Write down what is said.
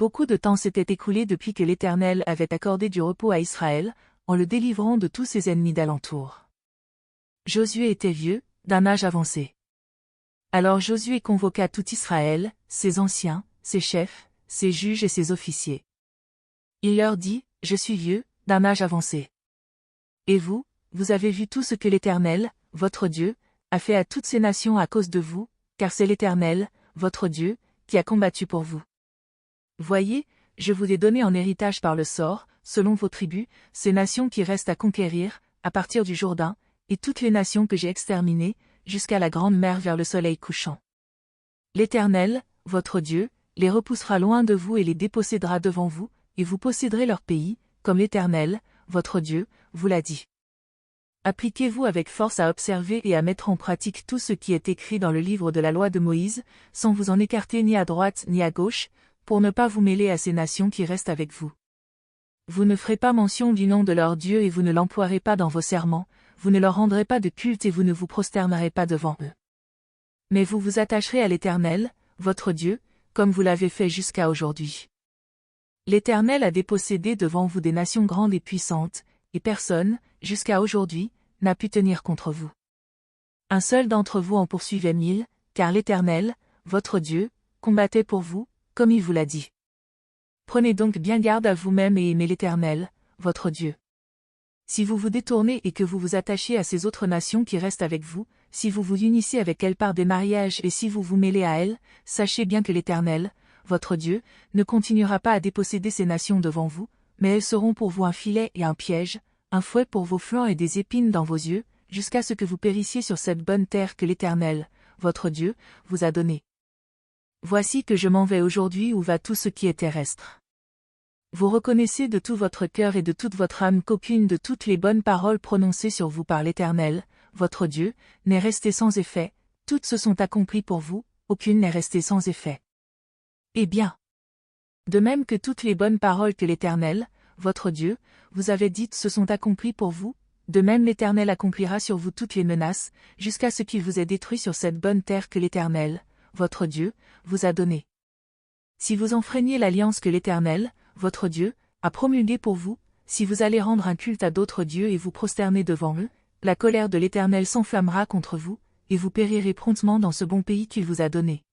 Beaucoup de temps s'était écoulé depuis que l'Éternel avait accordé du repos à Israël, en le délivrant de tous ses ennemis d'alentour. Josué était vieux, d'un âge avancé. Alors Josué convoqua tout Israël, ses anciens, ses chefs, ses juges et ses officiers. Il leur dit, « Je suis vieux, d'un âge avancé. Et vous, vous avez vu tout ce que l'Éternel, votre Dieu, a fait à toutes ces nations à cause de vous, car c'est l'Éternel, votre Dieu, qui a combattu pour vous. Voyez, je vous ai donné en héritage par le sort, selon vos tribus, ces nations qui restent à conquérir, à partir du Jourdain, et toutes les nations que j'ai exterminées, jusqu'à la grande mer vers le soleil couchant. L'Éternel, votre Dieu, les repoussera loin de vous et les dépossédera devant vous, et vous posséderez leur pays, comme l'Éternel, votre Dieu, vous l'a dit. Appliquez-vous avec force à observer et à mettre en pratique tout ce qui est écrit dans le livre de la loi de Moïse, sans vous en écarter ni à droite ni à gauche, pour ne pas vous mêler à ces nations qui restent avec vous. Vous ne ferez pas mention du nom de leur Dieu et vous ne l'emploierez pas dans vos serments, vous ne leur rendrez pas de culte et vous ne vous prosternerez pas devant eux. Mais vous vous attacherez à l'Éternel, votre Dieu, comme vous l'avez fait jusqu'à aujourd'hui. L'Éternel a dépossédé devant vous des nations grandes et puissantes, et personne, jusqu'à aujourd'hui, n'a pu tenir contre vous. Un seul d'entre vous en poursuivait 1000, car l'Éternel, votre Dieu, combattait pour vous, comme il vous l'a dit. Prenez donc bien garde à vous-même et aimez l'Éternel, votre Dieu. Si vous vous détournez et que vous vous attachez à ces autres nations qui restent avec vous, si vous vous unissez avec elles par des mariages et si vous vous mêlez à elles, sachez bien que l'Éternel, votre Dieu, ne continuera pas à déposséder ces nations devant vous, mais elles seront pour vous un filet et un piège, un fouet pour vos flancs et des épines dans vos yeux, jusqu'à ce que vous périssiez sur cette bonne terre que l'Éternel, votre Dieu, vous a donnée. Voici que je m'en vais aujourd'hui où va tout ce qui est terrestre. Vous reconnaissez de tout votre cœur et de toute votre âme qu'aucune de toutes les bonnes paroles prononcées sur vous par l'Éternel, votre Dieu, n'est restée sans effet, toutes se sont accomplies pour vous, aucune n'est restée sans effet. Eh bien, de même que toutes les bonnes paroles que l'Éternel, votre Dieu, vous avez dites se sont accomplies pour vous, de même l'Éternel accomplira sur vous toutes les menaces, jusqu'à ce qu'il vous ait détruit sur cette bonne terre que l'Éternel, votre Dieu, vous a donnée. Si vous enfreignez l'alliance que l'Éternel, votre Dieu, a promulguée pour vous, si vous allez rendre un culte à d'autres dieux et vous prosterner devant eux, la colère de l'Éternel s'enflammera contre vous, et vous périrez promptement dans ce bon pays qu'il vous a donné.